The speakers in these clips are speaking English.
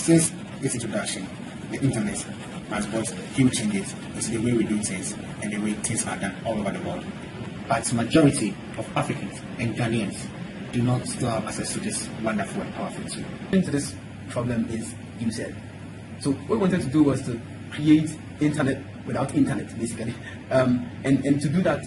Since its introduction, the internet has brought huge changes into the way we do things and the way things are done all over the world. But majority of Africans and Ghanaians do not still have access to this wonderful and powerful tool. To this problem is USERV. So what we wanted to do was to create internet without internet, basically. And to do that,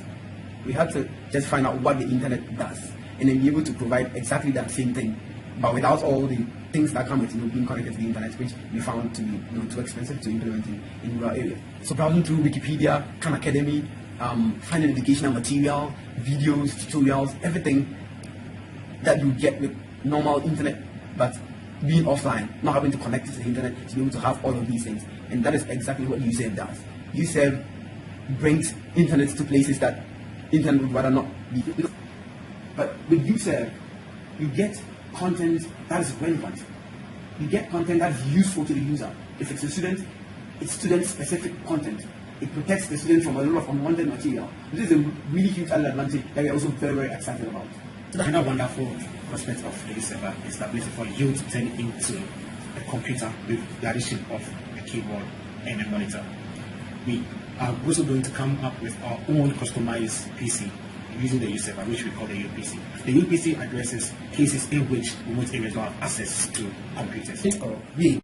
we had to just find out what the internet does and then be able to provide exactly that same thing, but without all the things that come with being connected to the internet, which we found to be too expensive to implement in rural areas. So browsing through Wikipedia, Khan Academy, finding educational material, videos, tutorials, everything that you get with normal internet, but being offline, not having to connect to the internet to be able to have all of these things. And that is exactly what USERV does. USERV brings internet to places that internet would rather not be. But with USERV, you get content that is relevant. You get content that is useful to the user. If it's a student, it's student-specific content. It protects the student from a lot of unwanted material. This is a really huge added advantage that we are also very, very excited about. Another wonderful aspect of the server is the ability for you to turn it into a computer with the addition of a keyboard and a monitor. We are also going to come up with our own customized PC using the USERV, which we call the UPC. The UPC addresses cases in which remote areas don't have access to computers.